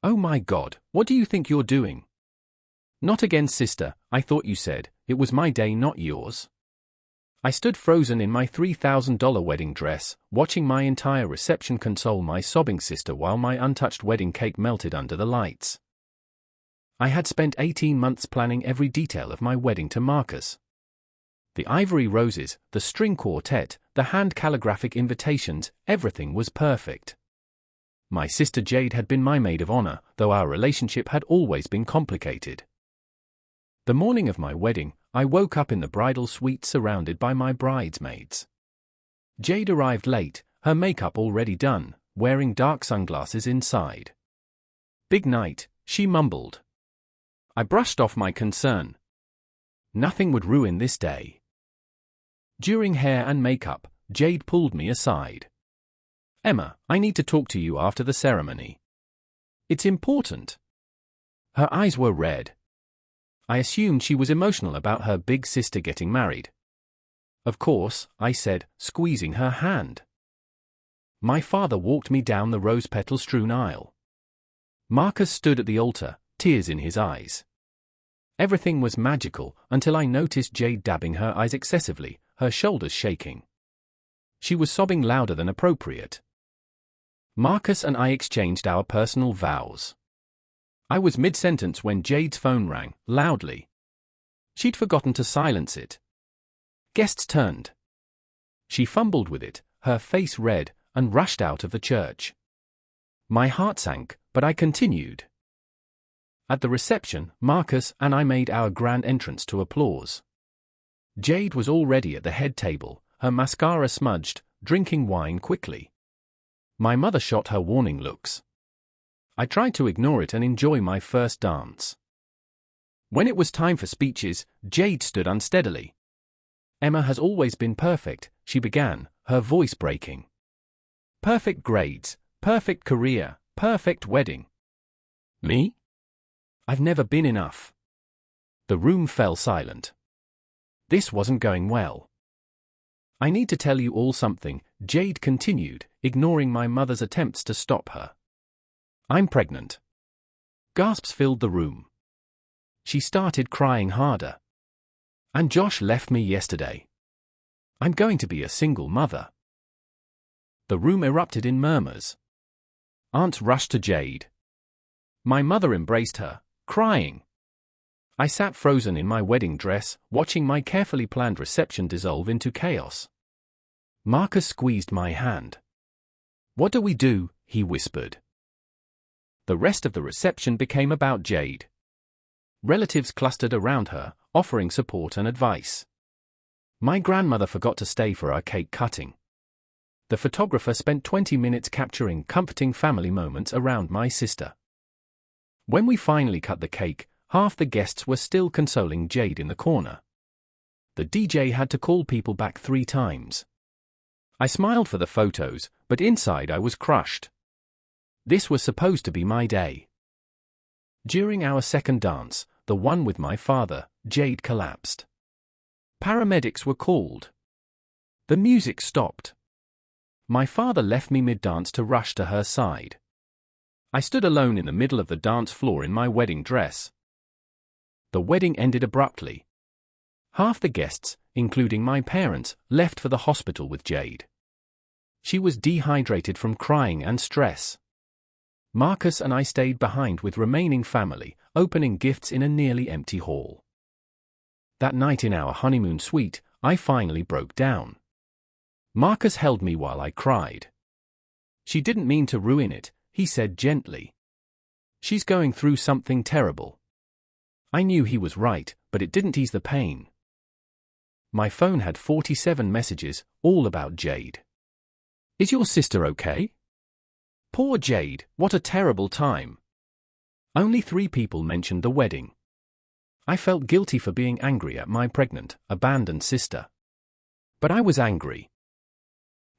Oh my God, what do you think you're doing? Not again, sister, I thought you said, it was my day, not yours. I stood frozen in my $3,000 wedding dress, watching my entire reception console my sobbing sister while my untouched wedding cake melted under the lights. I had spent 18 months planning every detail of my wedding to Marcus. The ivory roses, the string quartet, the hand calligraphic invitations, everything was perfect. My sister Jade had been my maid of honor, though our relationship had always been complicated. The morning of my wedding, I woke up in the bridal suite surrounded by my bridesmaids. Jade arrived late, her makeup already done, wearing dark sunglasses inside. Big night, she mumbled. I brushed off my concern. Nothing would ruin this day. During hair and makeup, Jade pulled me aside. Emma, I need to talk to you after the ceremony. It's important. Her eyes were red. I assumed she was emotional about her big sister getting married. Of course, I said, squeezing her hand. My father walked me down the rose-petal-strewn aisle. Marcus stood at the altar, tears in his eyes. Everything was magical until I noticed Jade dabbing her eyes excessively, her shoulders shaking. She was sobbing louder than appropriate. Marcus and I exchanged our personal vows. I was mid-sentence when Jade's phone rang, loudly. She'd forgotten to silence it. Guests turned. She fumbled with it, her face red, and rushed out of the church. My heart sank, but I continued. At the reception, Marcus and I made our grand entrance to applause. Jade was already at the head table, her mascara smudged, drinking wine quickly. My mother shot her warning looks. I tried to ignore it and enjoy my first dance. When it was time for speeches, Jade stood unsteadily. Emma has always been perfect, she began, her voice breaking. Perfect grades, perfect career, perfect wedding. Me? I've never been enough. The room fell silent. This wasn't going well. I need to tell you all something, Jade continued, ignoring my mother's attempts to stop her. I'm pregnant. Gasps filled the room. She started crying harder. And Josh left me yesterday. I'm going to be a single mother. The room erupted in murmurs. Aunts rushed to Jade. My mother embraced her, crying. I sat frozen in my wedding dress, watching my carefully planned reception dissolve into chaos. Marcus squeezed my hand. What do we do? He whispered. The rest of the reception became about Jade. Relatives clustered around her, offering support and advice. My grandmother forgot to stay for our cake cutting. The photographer spent 20 minutes capturing comforting family moments around my sister. When we finally cut the cake, half the guests were still consoling Jade in the corner. The DJ had to call people back 3 times. I smiled for the photos, but inside I was crushed. This was supposed to be my day. During our second dance, the one with my father, Jade collapsed. Paramedics were called. The music stopped. My father left me mid-dance to rush to her side. I stood alone in the middle of the dance floor in my wedding dress. The wedding ended abruptly. Half the guests, including my parents, left for the hospital with Jade. She was dehydrated from crying and stress. Marcus and I stayed behind with remaining family, opening gifts in a nearly empty hall. That night in our honeymoon suite, I finally broke down. Marcus held me while I cried. She didn't mean to ruin it, he said gently. She's going through something terrible. I knew he was right, but it didn't ease the pain. My phone had 47 messages, all about Jade. Is your sister okay? Poor Jade, what a terrible time. Only 3 people mentioned the wedding. I felt guilty for being angry at my pregnant, abandoned sister. But I was angry.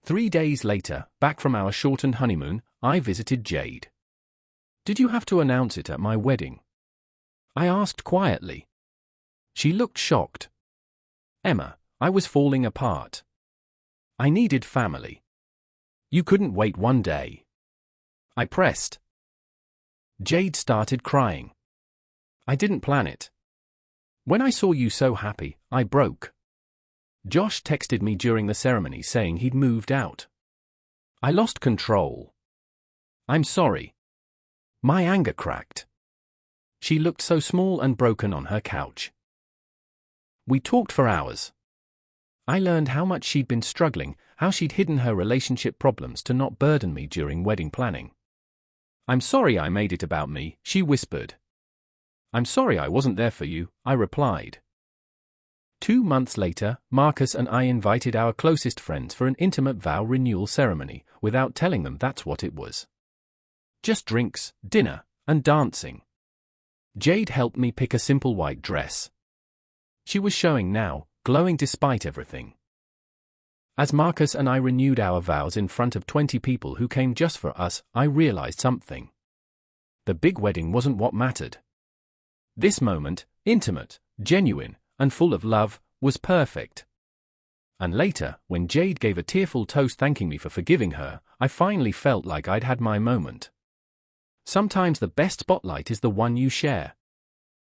3 days later, back from our shortened honeymoon, I visited Jade. Did you have to announce it at my wedding? I asked quietly. She looked shocked. Emma, I was falling apart. I needed family. You couldn't wait 1 day. I pressed. Jade started crying. I didn't plan it. When I saw you so happy, I broke. Josh texted me during the ceremony saying he'd moved out. I lost control. I'm sorry. My anger cracked. She looked so small and broken on her couch. We talked for hours. I learned how much she'd been struggling, how she'd hidden her relationship problems to not burden me during wedding planning. I'm sorry I made it about me, she whispered. I'm sorry I wasn't there for you, I replied. 2 months later, Marcus and I invited our closest friends for an intimate vow renewal ceremony, without telling them that's what it was. Just drinks, dinner, and dancing. Jade helped me pick a simple white dress. She was showing now, glowing despite everything. As Marcus and I renewed our vows in front of 20 people who came just for us, I realized something. The big wedding wasn't what mattered. This moment, intimate, genuine, and full of love, was perfect. And later, when Jade gave a tearful toast thanking me for forgiving her, I finally felt like I'd had my moment. Sometimes the best spotlight is the one you share.